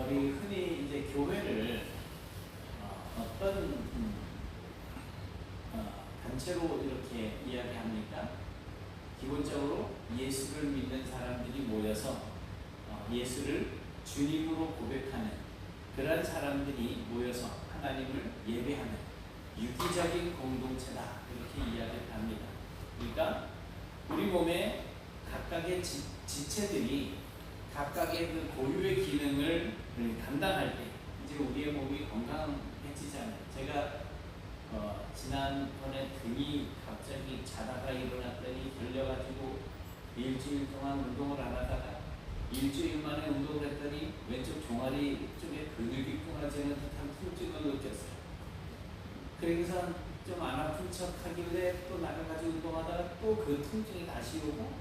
우리 흔히 이제 교회를 어떤 단체로 이렇게 이야기합니까? 기본적으로 예수를 믿는 사람들이 모여서 예수를 주님으로 고백하는 그런 사람들이 모여서 하나님을 예배하는 유기적인 공동체다, 이렇게 이야기를 합니다. 그러니까 우리 몸에 각각의 지체들이 각각의 그 고유의 기능을 감당할 때 이제 우리의 몸이 건강해지잖아요. 제가 지난번에 등이 갑자기 자다가 일어났더니 결려가지고 일주일 동안 운동을 안 하다가 일주일 만에 운동을 했더니 왼쪽 종아리 쪽에 근육이 끊어지는 듯한 통증을 느꼈어요. 그래서 좀 안 아픈 척 하길래 또 나가가지고 운동하다가 또 그 통증이 다시 오고,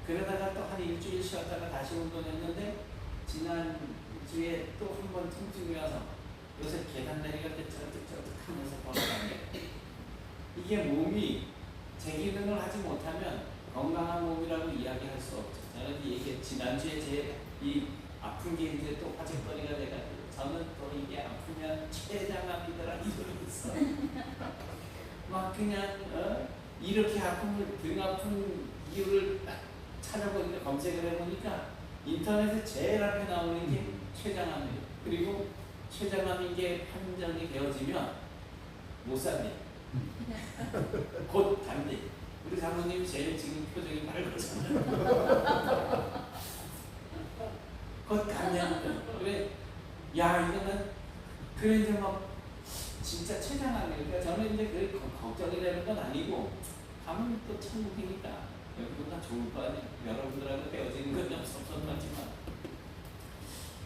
그러다가 또 한 일주일 쉬었다가 다시 운동했는데 지난주에 또 한 번 통증이 와서 요새 계단 내리갈 때 쩌득쩌득 하면서 걸어다녀요. 이게 몸이 제 기능을 하지 못하면 건강한 몸이라고 이야기할 수 없죠. 저는 이게 지난주에 제 이 아픈 게 이제 또 화제거리가 돼가지고 저는 또 이게 아프면 췌장암이더라 이러면서 막 그냥 이렇게 아픔을, 등 아픈 이유를 딱 찾아보니까 검색을 해보니까 인터넷에 제일 앞에 나오는 게 췌장암이에요. 그리고 췌장암인 게 판정이 되어지면 못 산대. 곧 간대. 우리 사모님이 제일 지금 표정이 밝았잖아요. 곧 간다는 거예요. 그래, 야 이거는 그래 이제 막 진짜 췌장암이니까 저는 이제 그 걱정이 되는 건 아니고 가면 또 천국이니까 여기보다 좋을 거 아니에요. 여러분들하고 배워지는 건 좀 섭섭하지만,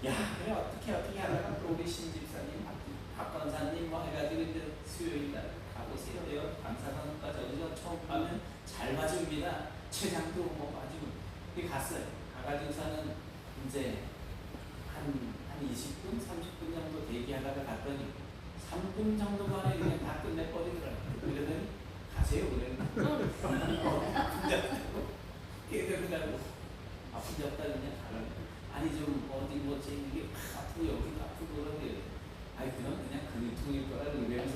야 그래 어떻게 하다가 또 우리 신집사님 박 권사님 뭐 해가지고 이제 수요일날 가보세요. 강사관까지 어디서 처음 가면 잘 봐줍니다. 췌장도 뭐 봐주고. 갔어요. 가가지고서는 이제 한 20분, 30분 정도 대기하다가 갔더니 3분 정도 만에 그냥 다 끝내버리더라고요. 그러더니 가세요. 그랬는데 아픈데 없다고? 깨달으라고 아픈데 없다 그냥 가라고. 아니 좀 어디 뭐지 이게 아프고 여기가 아프고 그러는데 아니 그냥 근육통일 거라고 이러면서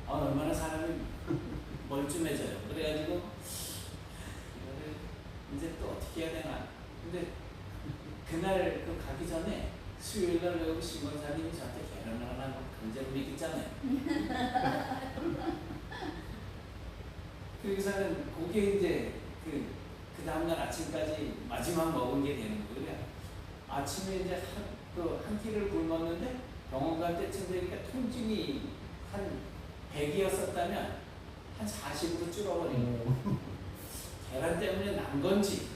얼마나 사람이 멀쩡해져요. 그래가지고 이거를 이제 또 어떻게 해야 되나. 근데 그날 그 가기 전에 수요일날 외우고 신권사님이 저한테 계란을 하나 강제로 먹이잖아요. 그래서는 그게 이제 그 다음날 아침까지 마지막 먹은 게 되는 거예요. 아침에 이제 한 끼를 굶었는데 병원 갈 때쯤 되니까 통증이 한 100이었었다면 한 40으로 줄어버린 거예요. 계란 때문에 난 건지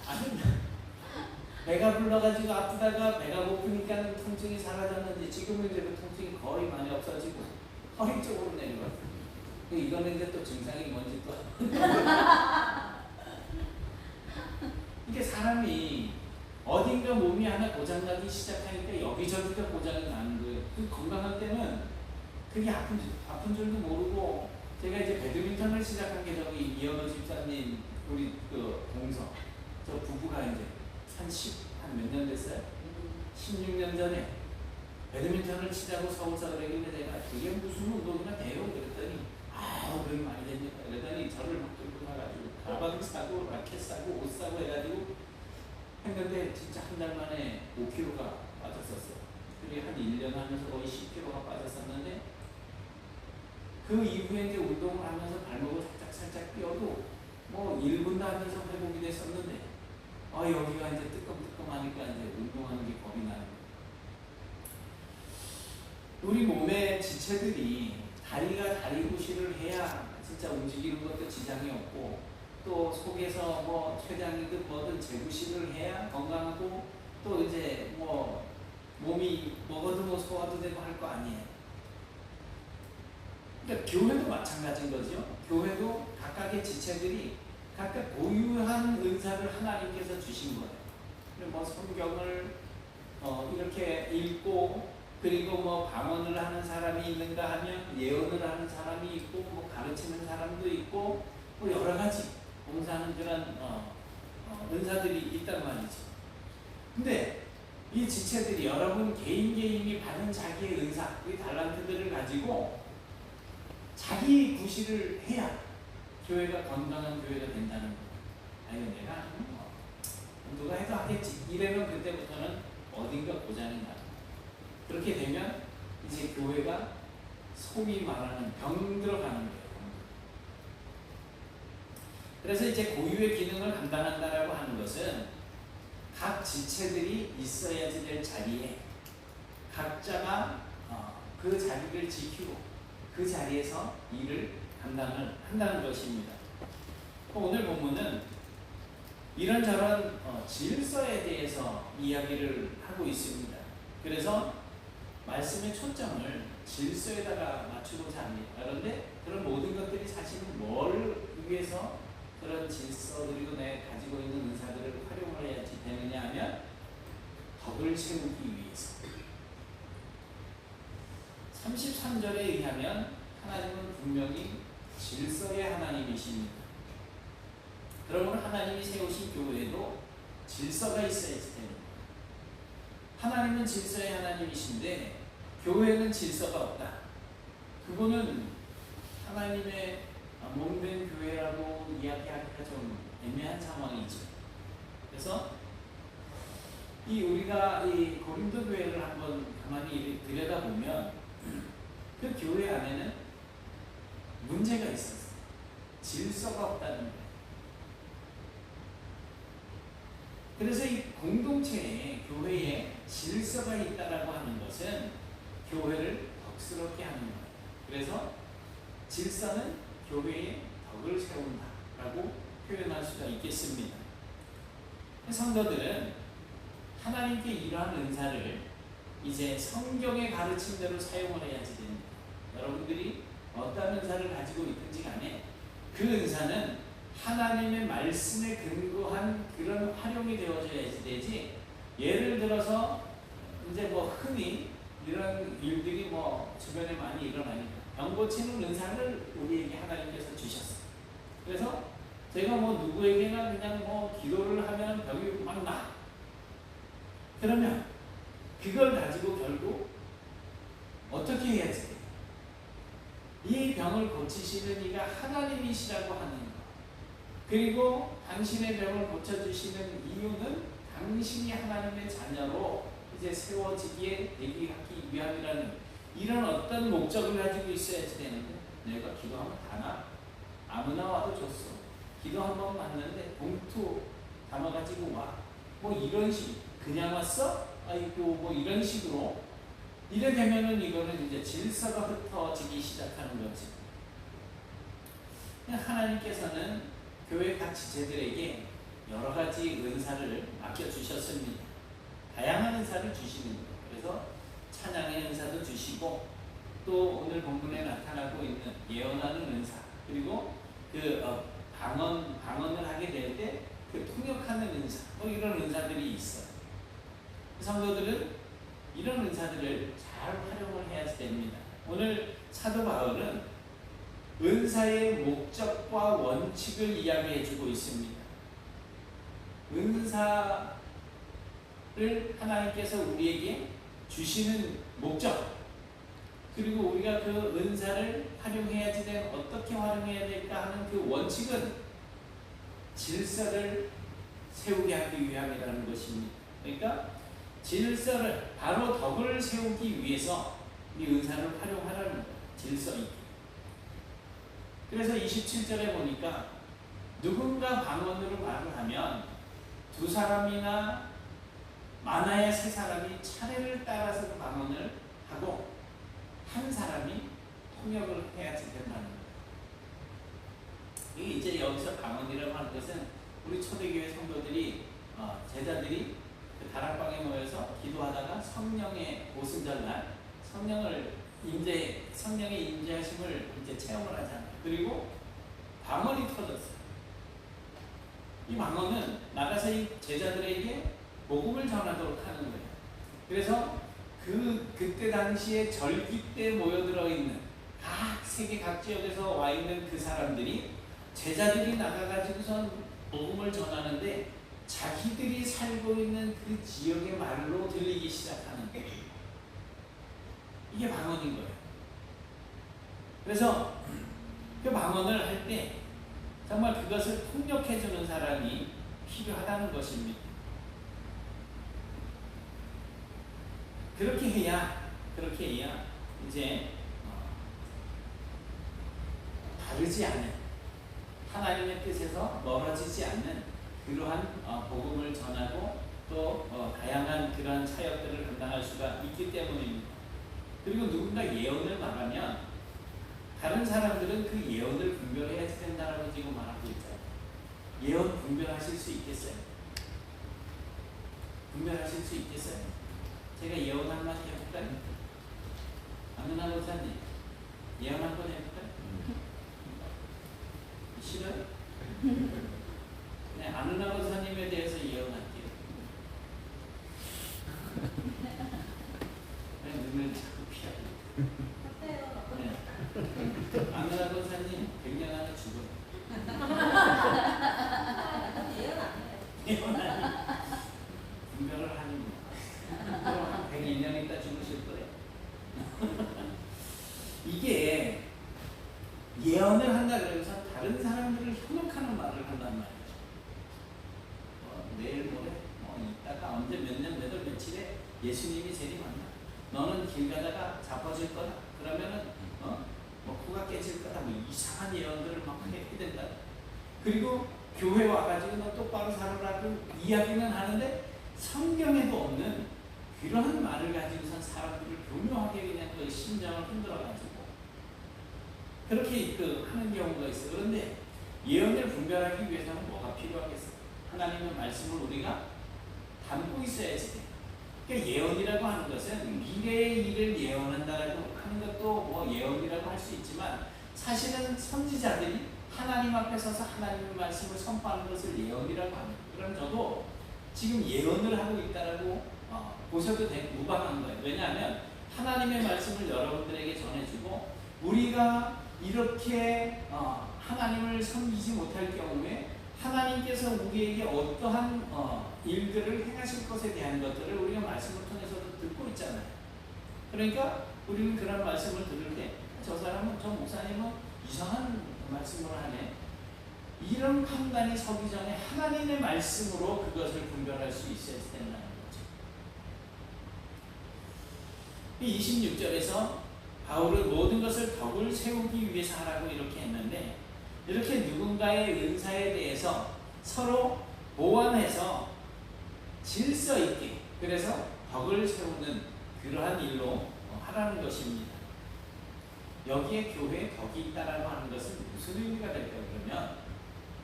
아니 배가 불러가지고 아프다가 배가 고프니까 통증이 사라졌는데 지금은 이제 그 통증이 거의 많이 없어지고 허리 쪽으로 내려갔어요. 이거는 이제 또 증상이 뭔지 또 이게 사람이 어딘가 몸이 하나 고장나기 시작하니까 여기저기가 고장이 나는 거예요. 건강할 때는 그게 아픈 줄도 모르고, 제가 이제 배드민턴을 시작한 게 저기 이현호 집사님 우리 그 동서 저 부부가 이제 한 몇 년 됐어요? 16년 전에 배드민턴을 치자고 서울서 그러길래 내가 그게 무슨 운동이나 돼요? 그랬더니 그게 많이 됩니까? 그랬더니 저를 막 들고 나가지고 가방 사고 라켓 사고 옷 사고 해가지고 했는데 진짜 한 달 만에 5kg가 빠졌었어요. 그게 한 1년 하면서 거의 10kg가 빠졌었는데 그 이후에 이제 운동을 하면서 발목을 살짝 띄어도 뭐 1분도 하면서 회복이 됐었는데 여기가 이제 뜨끔뜨끔하니까 이제 운동하는 게 겁이 나는 거예요. 우리 몸의 지체들이 다리가 다리 후시를 해야 진짜 움직이는 것도 지장이 없고, 또 속에서 뭐 췌장이든 뭐든 재구시를 해야 건강하고, 또 이제 뭐 몸이 먹어도 뭐 소화도 되고 할 거 아니에요. 그러니까 교회도 마찬가지인 거죠. 교회도 각각의 지체들이 각각 고유한 은사를 하나님께서 주신 거예요. 뭐 성경을 이렇게 읽고, 그리고 뭐 방언을 하는 사람이 있는가 하면 예언을 하는 사람이 있고, 뭐 가르치는 사람도 있고, 뭐 여러 가지 봉사하는 그런 은사들이 있단 말이죠. 근데 이 지체들이 여러분 개인이 받은 자기의 은사, 이 달란트들을 가지고 자기 구실을 해야 교회가 건강한 교회가 된다는 거예요. 아니 내가 하는 거 누가 해도 하겠지. 이래면 그때부터는 어딘가 고장이 나. 그렇게 되면 이제 교회가 소위 말하는 병 들어가는 거예요. 그래서 이제 고유의 기능을 감당한다라고 하는 것은 각 지체들이 있어야지 될 자리에 각자가 그 자리를 지키고 그 자리에서 일을 감당을 한다는 것입니다. 오늘 본문은 이런저런 질서에 대해서 이야기를 하고 있습니다. 그래서 말씀의 초점을 질서에다가 맞추고자 합니다. 그런데 그런 모든 것들이 사실은 뭘 위해서 그런 질서 그리고 내 가지고 있는 은사들을 활용을 해야지 되느냐 하면 덕을 세우기 위해서. 33절에 의하면 하나님은 분명히 질서의 하나님이십니다. 그러므로 하나님이 세우신 교회에도 질서가 있어야지 됩니다. 하나님은 질서의 하나님이신데 교회는 질서가 없다. 그거는 하나님의 몸된 교회라고 이야기하기가 좀 애매한 상황이죠. 그래서 우리가 이 고린도 교회를 한번 가만히 들여다보면 그 교회 안에는 문제가 있었어요. 질서가 없다는 거예요. 그래서 이 공동체에 교회에 질서가 있다라고 하는 것은 교회를 덕스럽게 하는 거예요. 그래서 질서는 교회의 덕을 세운다라고 표현할 수가 있겠습니다. 성도들은 하나님께 이러한 은사를 이제 성경의 가르침대로 사용을 해야지 됩니다. 여러분들이 어떤 은사를 가지고 있든지 간에 그 은사는 하나님의 말씀에 근거한 그런 활용이 되어져야지 되지. 예를 들어서 이제 흔히 이런 일들이 주변에 많이 일어나니까 병 고치는 은사를 우리에게 하나님께서 주셨어요. 그래서 제가 누구에게나 그냥 기도를 하면 병이 막 나. 그러면 그걸 가지고 결국 어떻게 해야지 돼요? 이 병을 고치시는 이가 하나님이시라고 하는 것. 그리고 당신의 병을 고쳐주시는 이유는 당신이 하나님의 자녀로 이제 세워지기에 되기 위함이라는 이런 어떤 목적을 가지고 있어야지 되는데 내가 기도하면 다나? 아무나 와도 줬어. 기도 한 번 받는데 봉투 담아가지고 와. 이런 식. 그냥 왔어? 아이고 이런 식으로 이래 되면은 이거는 이제 질서가 흩어지기 시작하는 거지. 하나님께서는 교회 각 지체들에게 여러 가지 은사를 맡겨주셨습니다. 다양한 은사를 주시는 거예요. 그래서 찬양의 은사도 주시고 또 오늘 본문에 나타나고 있는 예언하는 은사 그리고 방언을 하게 될 때 그 통역하는 은사 이런 은사들이 있어요. 성도들은 이런 은사들을 잘 활용을 해야 됩니다. 오늘 사도 바울은 은사의 목적과 원칙을 이야기해주고 있습니다. 은사를 하나님께서 우리에게 주시는 목적 그리고 우리가 그 은사를 활용해야지 되면 어떻게 활용해야 될까 하는 그 원칙은 질서를 세우게 하기 위함이라는 것입니다. 그러니까 질서를 바로 덕을 세우기 위해서 이 은사를 활용하라는 거예요. 질서 있게. 그래서 27절에 보니까 누군가 방언으로 말을 하면 두 사람이나 많아야 세 사람이 차례를 따라서 방언을 하고 한 사람이 통역을 해야지 된다는 거예요. 이제 여기서 방언이라고 하는 것은 우리 초대교회 성도들이 제자들이 그 다락방에 모여서 기도하다가 성령의 오순절날 성령의 임재하심을 이제 체험을 하잖아요. 그리고 방언이 터졌어요. 이 방언은 나가서 이 제자들에게 복음을 전하도록 하는 거예요. 그래서 그때 당시에 절기 때 모여들어 있는 각 세계 각 지역에서 와 있는 그 사람들이 제자들이 나가가지고선 복음을 전하는데 자기들이 살고 있는 그 지역의 말로 들리기 시작하는 거예요. 이게 방언인 거예요. 그래서 그 방언을 할 때 정말 그것을 통역해주는 사람이 필요하다는 것입니다. 그렇게 해야 이제 다르지 않은 하나님의 뜻에서 멀어지지 않는 그러한 복음을 전하고 또 다양한 그런 사역들을 감당할 수가 있기 때문입니다. 그리고 누군가 예언을 말하면 다른 사람들은 그 예언을 분별해야 된다라고 지금 말하고 있잖아요. 예언 분별하실 수 있겠어요? 분별하실 수 있겠어요? 제가 예언 한마디 해볼까요? 안누나 목사님 예언 한번 해볼까요? 싫어요? 네, 안누나 목사님에 대해서 예언할게요. 눈을 자꾸 피하고. 네. 안누나 목사님 100년 안에 죽어. 예언 안 해요. 분별을 하는구나. 그럼 한 101년 있다 죽으실 거예요. 이게 예언을 한다 그러면서 다른 사람들을 현혹하는 말을 한단 말이죠. 내일 모레 이따가 언제 몇 년 몇 월 며칠에 예수님이 재림한다. 너는 길 가다가 자빠질 거다. 그러면은 코가 깨질 거다. 이상한 예언들을 막 하게 된다. 그리고 교회 와가지고 너 똑바로 살으라고 이야기는 하는데 성경에도 없는 그런 말을 가지고선 사람들을 교묘하게 그냥 그 심장을 흔들어가지고 그렇게 하는 경우가 있어요. 그런데 예언을 분별하기 위해서는 뭐가 필요하겠어요? 하나님의 말씀을 우리가 담고 있어야지. 그러니까 예언이라고 하는 것은 미래의 일을 예언한다라고 하는 것도 뭐 예언이라고 할 수 있지만 사실은 선지자들이 하나님 앞에 서서 하나님의 말씀을 선포하는 것을 예언이라고 합니다. 그럼 저도 지금 예언을 하고 있다라고 보셔도 무방한 거예요. 왜냐하면 하나님의 말씀을 여러분들에게 전해주고 우리가 이렇게 하나님을 섬기지 못할 경우에 하나님께서 우리에게 어떠한 일들을 행하실 것에 대한 것들을 우리가 말씀을 통해서도 듣고 있잖아요. 그러니까 우리는 그런 말씀을 들을 때 저 사람은, 저 목사님은 이상한 말씀을 하네. 이런 판단이 서기 전에 하나님의 말씀으로 그것을 분별할 수 있어야 된다는 거죠. 26절에서 바울은 모든 것을 덕을 세우기 위해서 하라고 이렇게 했는데 이렇게 누군가의 은사에 대해서 서로 보완해서 질서 있게 그래서 덕을 세우는 그러한 일로 하라는 것입니다. 여기에 교회에 덕이 있다라고 하는 것은 무슨 의미가 될까요? 그러면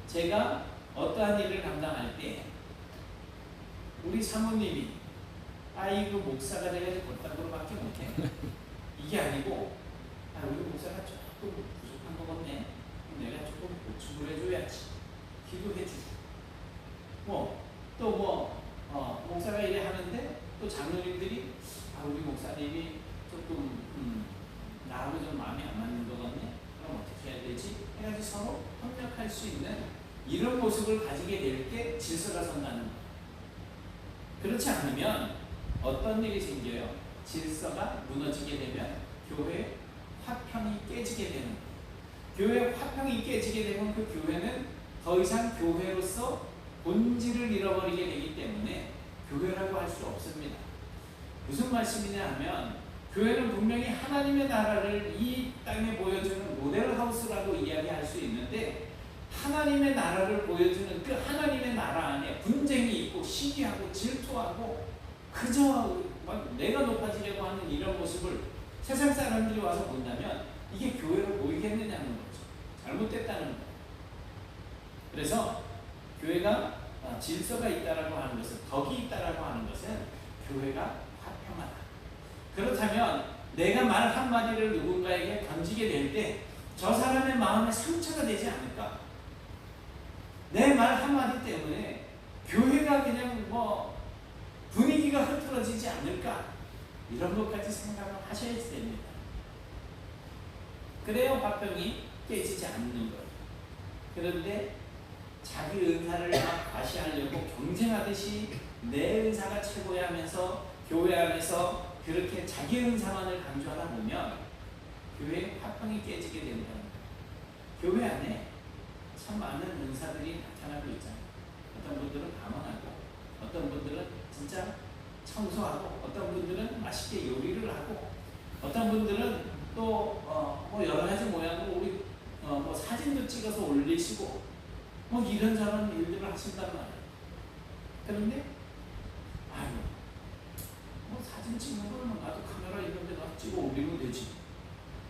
제가 어떠한 일을 감당할 때 우리 사모님이 아이고 목사가 돼가지고 그따구로밖에 못해 이게 아니고 우리 목사가 조금 부족한 거 같네 내가 조금 보충을 해줘야지 기도해주고 목사가 이래 하는데 또 장로님들이 우리 목사님이 조금 나하고 좀 마음이 안 맞는 거 같네 그럼 어떻게 해야 되지? 해가지고 서로 협력할 수 있는 이런 모습을 가지게 될 때 질서가 선다는 거예요. 그렇지 않으면 어떤 일이 생겨요? 질서가 무너지게 되면 교회 화평이 깨지게 되는 거예요. 교회 화평이 깨지게 되면 그 교회는 더 이상 교회로서 본질을 잃어버리게 되기 때문에 교회라고 할 수 없습니다. 무슨 말씀이냐 하면 교회는 분명히 하나님의 나라를 이 땅에 보여주는 모델하우스라고 이야기할 수 있는데 하나님의 나라를 보여주는 그 하나님의 나라 안에 분쟁이 있고 시기하고 질투하고 그저 막 내가 높아지려고 하는 이런 모습을 세상 사람들이 와서 본다면 이게 교회로 보이겠느냐는 거죠. 잘못됐다는 거예요. 그래서 교회가 질서가 있다라고 하는 것은 덕이 있다라고 하는 것은 교회가 화평하다. 그렇다면 내가 말 한마디를 누군가에게 던지게 될 때 저 사람의 마음에 상처가 되지 않을까? 내 말 한마디 때문에 교회가 그냥 분위기가 흐트러지지 않을까? 이런 것까지 생각을 하셔야 됩니다. 그래야 화평이 깨지지 않는 거예요. 그런데 자기 은사를 막 과시하려고 경쟁하듯이 내 은사가 최고야 하면서 교회 안에서 그렇게 자기 은사만을 강조하다 보면 교회의 화평이 깨지게 된다는 거예요. 교회 안에 참 많은 은사들이 나타나고 있잖아요. 어떤 분들은 방언하고, 어떤 분들은 진짜 청소하고, 어떤 분들은 맛있게 요리를 하고, 어떤 분들은 또 뭐 여러 가지 모양으로 우리 뭐 사진도 찍어서 올리시고 뭐 이런저런 일들을 하신단 말이에요. 그런데 아유 뭐 사진 찍는 거는 나도 카메라 있는데 나도 찍어 올리면 되지.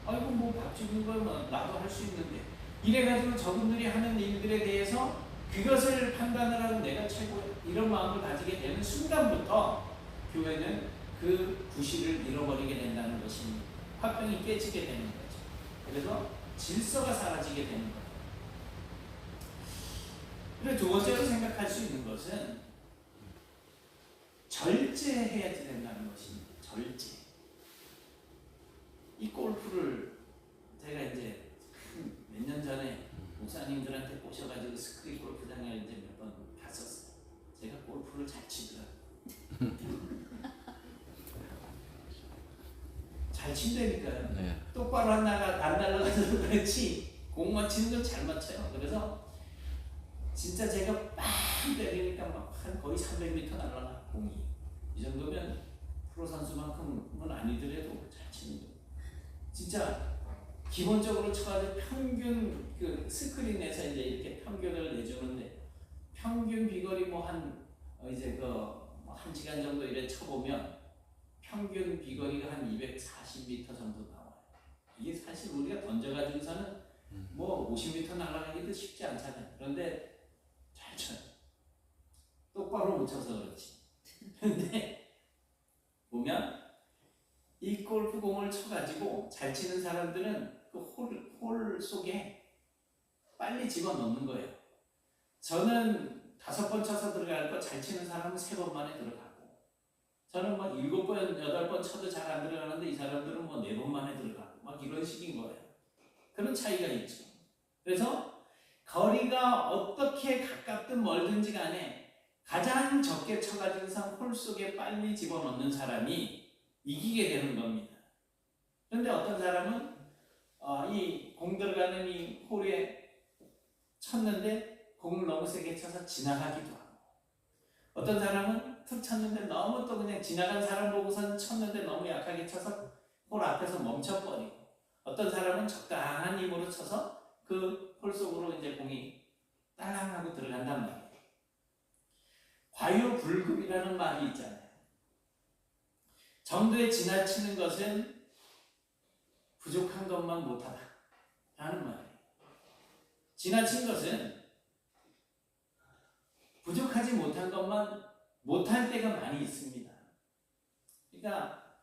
아이고 뭐 밥 찍는 거는 나도 할 수 있는데, 이래가지고 저분들이 하는 일들에 대해서 그것을 판단을 하고 내가 최고야 이런 마음을 가지게 되는 순간부터 교회는 그 구실을 잃어버리게 된다는 것입니다. 화평이 깨지게 되는 거죠. 그래서 질서가 사라지게 되는 거예요. 그리고 두 번째로 생각할 수 있는 것은 절제해야 된다는 것입니다. 절제. 이 골프를 제가 이제 몇 년 전에 목사님들한테 꼬셔가지고 스크린 골프장에 이제 몇 번 갔었어요. 제가 골프를 잘 치더라고요. 잘 친다니까요. 네. 똑바로 안 날아가서 그렇지 공만 치는 걸 잘 맞춰요. 그래서 진짜 제가 빵 때리니까 막 한 거의 300m 날아가 공이. 이 정도면 프로 선수만큼은 아니더라도 잘 치는 거. 진짜 기본적으로 쳐가지고 평균 그 스크린에서 이제 이렇게 평균을 내주는데 평균 비거리 뭐 한 이제 한 시간 정도 이렇게 쳐보면 평균 비거리가 한 240m 정도 나와요. 이게 사실 우리가 던져가지고서는 뭐 50m 날아가기도 쉽지 않잖아요. 그런데 잘 쳐요. 똑바로 못 쳐서 그렇지. 근데 보면 이 골프공을 쳐가지고 잘 치는 사람들은 그 홀 속에 빨리 집어넣는 거예요. 저는 5번 쳐서 들어갈 거 잘 치는 사람은 3번 만에 들어가고, 저는 막 7번, 8번 쳐도 잘 안 들어가는데 이 사람들은 뭐 4번 만에 들어가고 막 이런 식인 거예요. 그런 차이가 있죠. 그래서 거리가 어떻게 가깝든 멀든지 간에 가장 적게 쳐가지고서 홀 속에 빨리 집어넣는 사람이 이기게 되는 겁니다. 그런데 어떤 사람은 이 공 들어가는 이 홀에 쳤는데 공을 너무 세게 쳐서 지나가기도 하고, 어떤 사람은 툭 쳤는데 너무 또 그냥 지나간 사람 보고선 쳤는데 너무 약하게 쳐서 홀 앞에서 멈춰버리고, 어떤 사람은 적당한 힘으로 쳐서 그 홀 속으로 이제 공이 딸랑하고 들어간단 말이에요. 과유불급이라는 말이 있잖아요. 정도에 지나치는 것은 부족한 것만 못하다 라는 말이에요. 지나친 것은 부족하지 못한 것만 못할 때가 많이 있습니다. 그러니까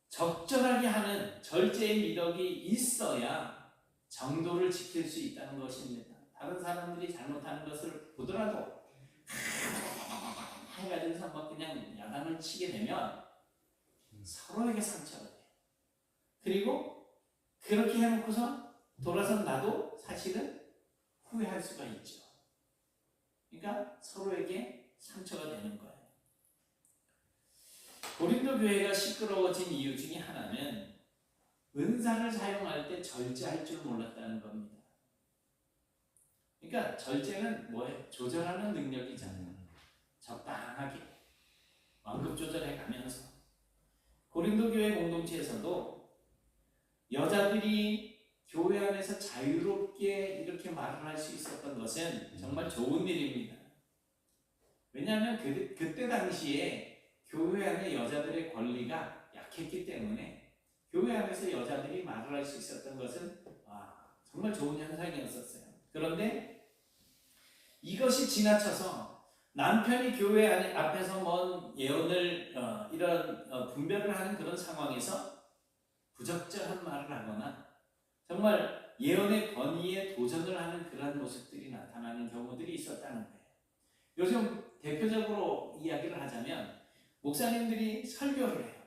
적절하게 하는 절제의 미덕이 있어야 정도를 지킬 수 있다는 것입니다. 다른 사람들이 잘못하는 것을 보더라도 해가지고서 막 그냥 야단을 치게 되면 서로에게 상처가 돼요. 그리고 그렇게 해놓고서 돌아서 나도 사실은 후회할 수가 있죠. 그러니까 서로에게 상처가 되는 거예요. 고린도 교회가 시끄러워진 이유 중에 하나는 은사를 사용할 때 절제할 줄 몰랐다는 겁니다. 그러니까 절제는 뭐예요? 조절하는 능력이잖아요. 적당하게 완급 조절해 가면서. 고린도 교회 공동체에서도 여자들이 교회 안에서 자유롭게 이렇게 말을 할 수 있었던 것은 정말 좋은 일입니다. 왜냐하면 그때 당시에 교회 안에 여자들의 권리가 약했기 때문에 교회 안에서 여자들이 말을 할 수 있었던 것은 정말 좋은 현상이었었어요. 그런데 이것이 지나쳐서 남편이 교회 안에 앞에서 뭔 예언을 이런 분별을 하는 그런 상황에서 부적절한 말을 하거나 정말 예언의 권위에 도전을 하는 그런 모습들이 나타나는 경우들이 있었다는 거예요. 요즘 대표적으로 이야기를 하자면 목사님들이 설교를 해요.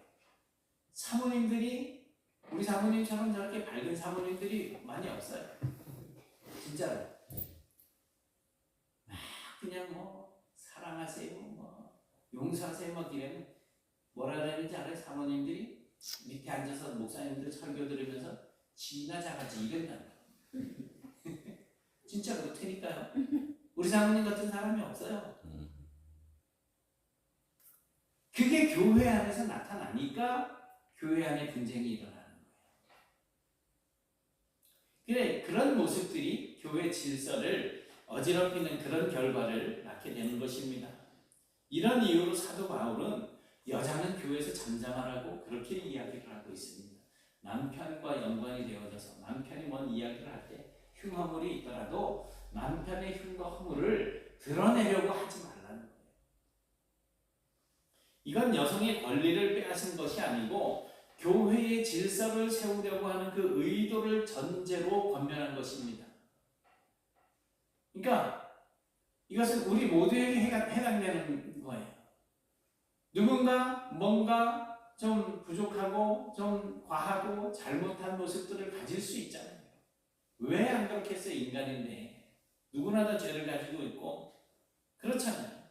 사모님들이 우리 사모님처럼 저렇게 밝은 사모님들이 많이 없어요. 진짜로. 그냥 뭐 사랑하세요, 뭐 용서하세요, 막 이러면 뭐라 그러는지 알아요? 사모님들이 밑에 앉아서 목사님들 설교 들으면서 지나 잘하지 이런다. 진짜 그렇다니까요. 우리 사모님 같은 사람이 없어요. 그게 교회 안에서 나타나니까 교회 안에 분쟁이 일어나는 거예요. 그래, 그런 모습들이 교회 질서를 어지럽히는 그런 결과를 낳게 되는 것입니다. 이런 이유로 사도 바울은 여자는 교회에서 잠잠하라고 그렇게 이야기를 하고 있습니다. 남편과 연관이 되어져서 남편이 뭔 이야기를 할 때 흉허물이 있더라도 남편의 흉과 허물을 드러내려고 하지 말라는 거예요. 이건 여성의 권리를 빼앗은 것이 아니고 교회의 질서를 세우려고 하는 그 의도를 전제로 권면한 것입니다. 그러니까 이것은 우리 모두에게 해당되는 거예요. 누군가 뭔가 좀 부족하고 좀 과하고 잘못한 모습들을 가질 수 있잖아요. 왜 안 그렇겠어요? 인간인데 누구나 다 죄를 가지고 있고 그렇잖아요.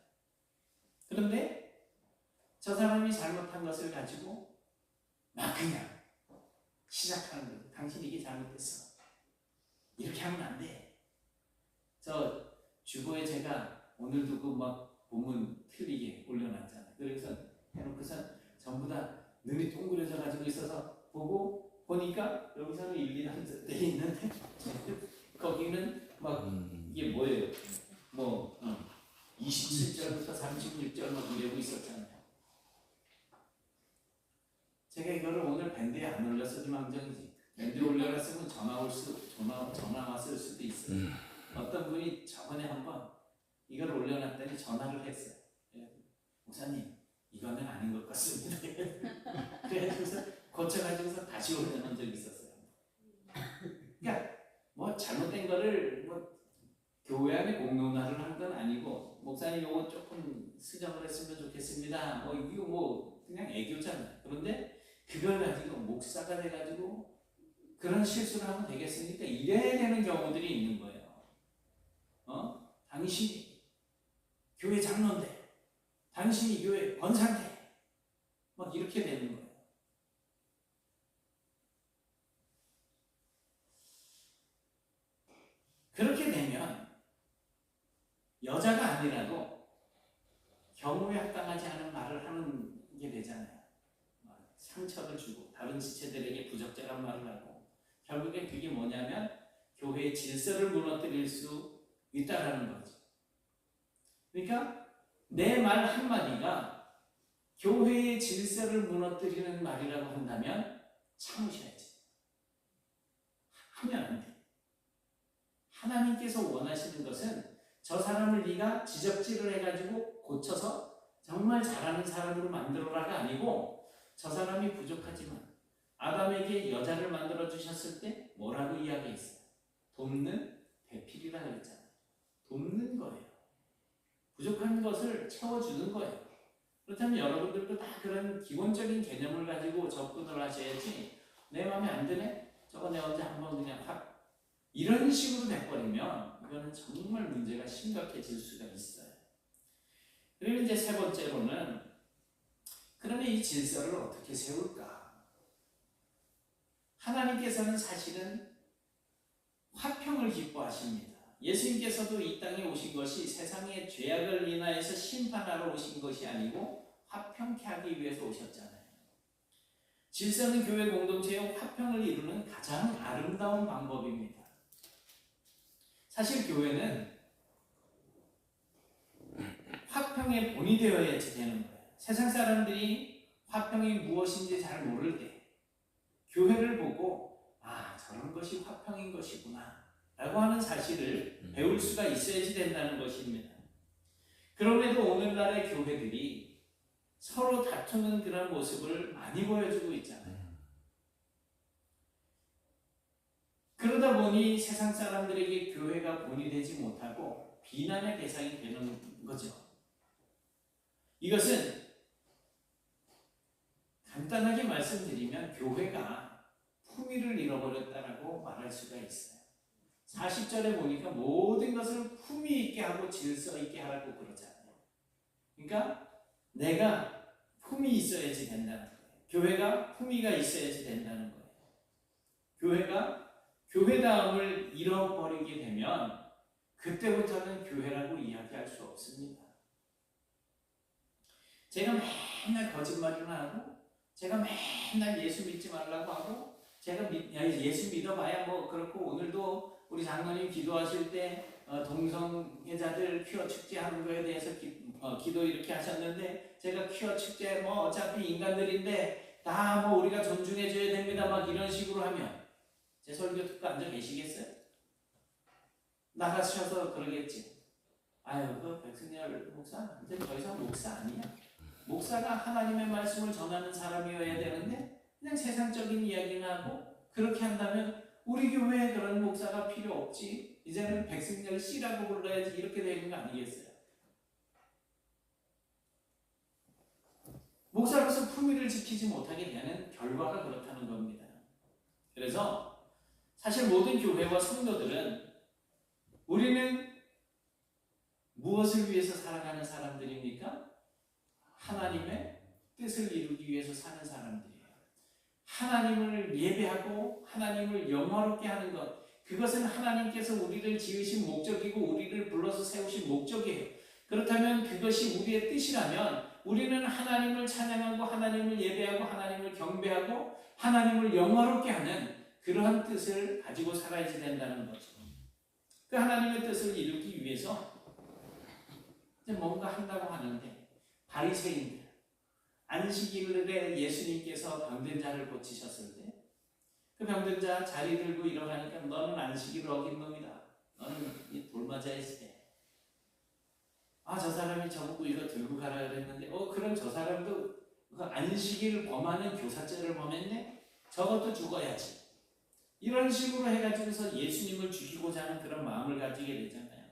그런데 저 사람이 잘못한 것을 가지고 막 그냥 시작하는 거예요. 당신 이게 잘못됐어. 이렇게 하면 안 돼. 저 주보에 제가 오늘도 그 막 본문 틀리게 올려놨잖아요. 그래서 해놓고서 전부 다 눈이 동그래져 가지고 있어서 보니까 여기서는 일리는 돼 있는데 거기는 막 이게 뭐예요? 뭐 27절부터 36절 막 이러고 있었잖아요. 제가 이거를 오늘 밴드에 안 올렸어도 망정이지. 밴드에 올려놨으면 전화 왔을 수도 있어요. 어떤 분이 저번에 한번 이걸 올려놨더니 전화를 했어요. 목사님, 이거는 아닌 것 같습니다. 그래서 고쳐가지고서 다시 올려놓은 적이 있었어요. 그러니까 뭐 잘못된 거를 뭐 교회 안에 공론화를 한 건 아니고 목사님 이거 조금 수정을 했으면 좋겠습니다. 뭐 이거 뭐 그냥 애교잖아요. 그런데 그걸 가지고 목사가 돼가지고 그런 실수를 하면 되겠습니까? 이래야 되는 경우들이 있는 거예요. 당신이 교회 장로인데, 당신이 교회 권사인데, 막 이렇게 되는 거예요. 그렇게 되면 여자가 아니라도 경우에 합당하지 않은 말을 하는 게 되잖아요. 상처를 주고 다른 지체들에게 부적절한 말을 하고 결국엔 그게 뭐냐면 교회의 질서를 무너뜨릴 수 있다라는 거죠. 그러니까 내 말 한마디가 교회의 질서를 무너뜨리는 말이라고 한다면 참으셔야지. 하면 안 돼. 하나님께서 원하시는 것은 저 사람을 네가 지적질을 해가지고 고쳐서 정말 잘하는 사람으로 만들어라가 아니고 저 사람이 부족하지만 아담에게 여자를 만들어 주셨을 때 뭐라고 이야기했어요? 돕는 배필이라 그랬잖아요. 돕는 거예요. 부족한 것을 채워주는 거예요. 그렇다면 여러분들도 다 그런 기본적인 개념을 가지고 접근을 하셔야지 내 마음에 안 드네? 저거 내가 언제 한번 그냥 확 이런 식으로 돼버리면 이거는 정말 문제가 심각해질 수가 있어요. 그리고 이제 세 번째로는 그러면 이 질서를 어떻게 세울까? 하나님께서는 사실은 화평을 기뻐하십니다. 예수님께서도 이 땅에 오신 것이 세상의 죄악을 인하여서 심판하러 오신 것이 아니고 화평케 하기 위해서 오셨잖아요. 질서는 교회 공동체의 화평을 이루는 가장 아름다운 방법입니다. 사실 교회는 화평의 본이 되어야지 되는 거예요. 세상 사람들이 화평이 무엇인지 잘 모를 때 교회를 보고 저런 것이 화평인 것이구나 라고 하는 사실을 배울 수가 있어야지 된다는 것입니다. 그럼에도 오늘날의 교회들이 서로 다투는 그런 모습을 많이 보여주고 있잖아요. 그러다 보니 세상 사람들에게 교회가 본이 되지 못하고 비난의 대상이 되는 거죠. 이것은 간단하게 말씀드리면 교회가 품위를 잃어버렸다라고 말할 수가 있어요. 40절에 보니까 모든 것을 품위 있게 하고 질서 있게 하라고 그러잖아요. 그러니까 내가 품위 있어야지 된다는 거예요. 교회가 품위가 있어야지 된다는 거예요. 교회가 교회다움을 잃어버리게 되면 그때부터는 교회라고 이야기할 수 없습니다. 제가 맨날 거짓말을 하고 제가 맨날 예수 믿지 말라고 하고 제가 예수 믿어봐야 뭐 그렇고 오늘도 우리 장로님 기도하실 때 동성애자들 퀴어 축제하는 거에 대해서 기도 이렇게 하셨는데 제가 퀴어 축제 뭐 어차피 인간들인데 다 뭐 우리가 존중해줘야 됩니다 막 이런 식으로 하면 제 설교 듣고 앉아 계시겠어요? 나가셔서 그러겠지. 아유 그 백승열 목사 이제 더 이상 목사 아니야. 목사가 하나님의 말씀을 전하는 사람이어야 되는데 그냥 세상적인 이야기나 하고 그렇게 한다면 우리 교회에 그런 목사가 필요 없지. 이제는 백승열 씨라고 불러야지 이렇게 되는 거 아니겠어요? 목사로서 품위를 지키지 못하게 되는 결과가 그렇다는 겁니다. 그래서 사실 모든 교회와 성도들은 우리는 무엇을 위해서 살아가는 사람들입니까? 하나님의 뜻을 이루기 위해서 사는 사람들이에요. 하나님을 예배하고 하나님을 영화롭게 하는 것, 그것은 하나님께서 우리를 지으신 목적이고 우리를 불러서 세우신 목적이에요. 그렇다면 그것이 우리의 뜻이라면 우리는 하나님을 찬양하고 하나님을 예배하고 하나님을 경배하고 하나님을 영화롭게 하는 그러한 뜻을 가지고 살아야지 된다는 거죠. 그 하나님의 뜻을 이루기 위해서 이제 뭔가 한다고 하는데 바리새인들, 안식일에 예수님께서 병든 자를 고치셨을 때 그 병든 자 자리 들고 일어나니까 너는 안식일을 어긴 놈이다. 너는 돌맞아야지 돼. 아, 저 사람이 저보고 이거 들고 가라 그랬는데 그럼 저 사람도 그 안식일을 범하는 교사죄를 범했네? 저것도 죽어야지. 이런 식으로 해가지고서 예수님을 죽이고자 하는 그런 마음을 가지게 되잖아요.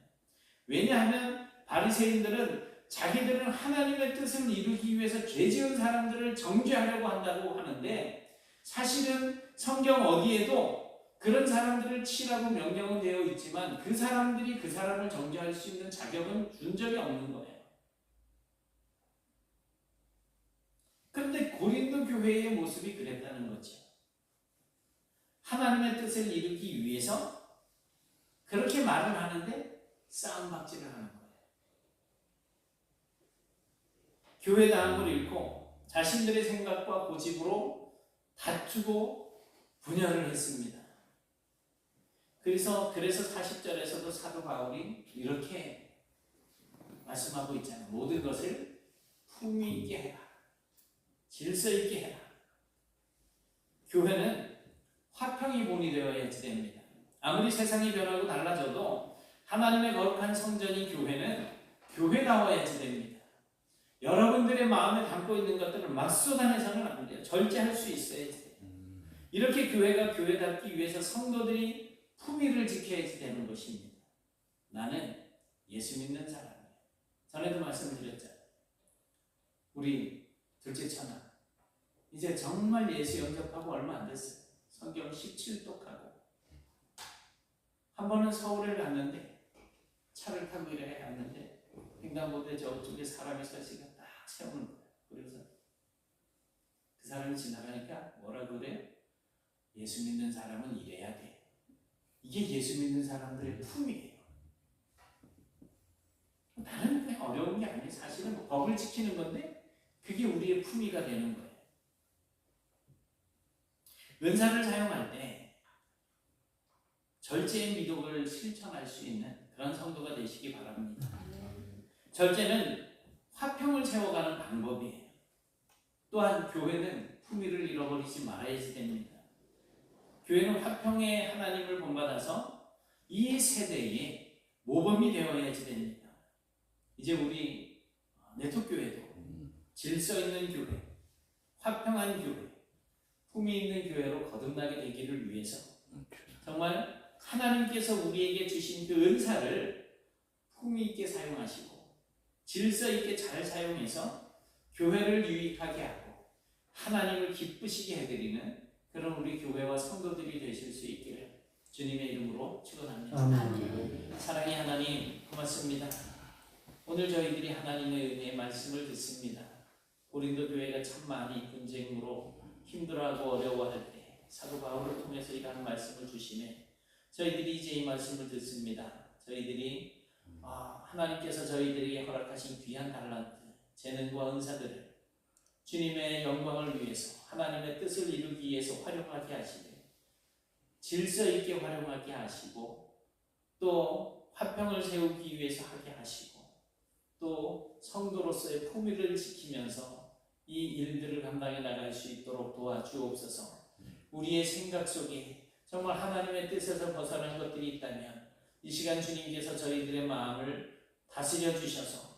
왜냐하면 바리새인들은 자기들은 하나님의 뜻을 이루기 위해서 죄 지은 사람들을 정죄하려고 한다고 하는데 사실은 성경 어디에도 그런 사람들을 치라고 명령은 되어 있지만 그 사람들이 그 사람을 정죄할 수 있는 자격은 준 적이 없는 거예요. 그런데 고린도 교회의 모습이 그랬다는 거죠. 하나님의 뜻을 이루기 위해서 그렇게 말을 하는데 싸움박질을 하는 거예요. 교회다움을 잃고 자신들의 생각과 고집으로 다투고 분열을 했습니다. 그래서 40절에서도 사도 바울이 이렇게 말씀하고 있잖아요. 모든 것을 품위 있게 해라. 질서 있게 해라. 교회는 화평이 본이 되어야지 됩니다. 아무리 세상이 변하고 달라져도 하나님의 거룩한 성전인 교회는 교회다워야지 됩니다. 여러분들의 마음에 담고 있는 것들을 막 쏟아내서는 안 돼요. 절제할 수 있어야지 돼요. 이렇게 교회가 교회답기 위해서 성도들이 품위를 지켜야지 되는 것입니다. 나는 예수 믿는 사람이에요. 전에도 말씀드렸잖아요. 우리 둘째 처나 이제 정말 예수 영접하고 얼마 안 됐어요. 성경 17독하고 한 번은 서울에 갔는데 차를 타고 이렇게 갔는데 횡단보도에 저쪽에 사람이 서 있으니까 딱 세우는 거예요. 그래서 그 사람이 지나가니까 뭐라 그래? 예수 믿는 사람은 이래야 돼. 이게 예수 믿는 사람들의 품이에요. 나는 그냥 어려운 게 아니에요. 사실은 법을 지키는 건데 그게 우리의 품위가 되는 거예요. 은사를 사용할 때 절제의 미덕을 실천할 수 있는 그런 성도가 되시기 바랍니다. 절제는 화평을 세워가는 방법이에요. 또한 교회는 품위를 잃어버리지 말아야지 됩니다. 교회는 화평의 하나님을 본받아서 이 세대에 모범이 되어야지 됩니다. 이제 우리 네트교회도 질서 있는 교회, 화평한 교회, 품위 있는 교회로 거듭나게 되기를 위해서 정말 하나님께서 우리에게 주신 그 은사를 품위 있게 사용하시고 질서 있게 잘 사용해서 교회를 유익하게 하고 하나님을 기쁘시게 해드리는 그런 우리 교회와 성도들이 되실 수 있기를 주님의 이름으로 축원합니다. 아멘. 사랑의 하나님 고맙습니다. 오늘 저희들이 하나님의 은혜의 말씀을 듣습니다. 고린도 교회가 참 많이 분쟁으로 힘들어하고 어려워할 때 사도 바울을 통해서 이러한 말씀을 주시네. 저희들이 이제 이 말씀을 듣습니다. 저희들이 하나님께서 저희들에게 허락하신 귀한 달란트, 재능과 은사들을 주님의 영광을 위해서 하나님의 뜻을 이루기 위해서 활용하게 하시되 질서 있게 활용하게 하시고 또 화평을 세우기 위해서 하게 하시고 또 성도로서의 품위를 지키면서 이 일들을 감당해 나갈 수 있도록 도와주옵소서. 우리의 생각 속에 정말 하나님의 뜻에서 벗어난 것들이 있다면 이 시간 주님께서 저희들의 마음을 다스려 주셔서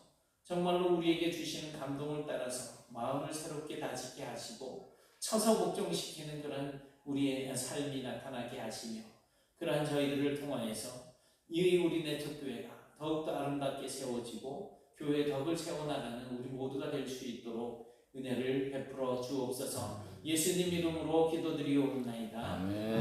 정말로 우리에게 주시는 감동을 따라서 마음을 새롭게 다지게 하시고 처서 복종시키는 그런 우리의 삶이 나타나게 하시며 그러한 저희들을 통하여서 이 우리 내척교회가 더욱더 아름답게 세워지고 교회의 덕을 세워나가는 우리 모두가 될 수 있도록 은혜를 베풀어 주옵소서. 예수님 이름으로 기도드리옵나이다. 아멘.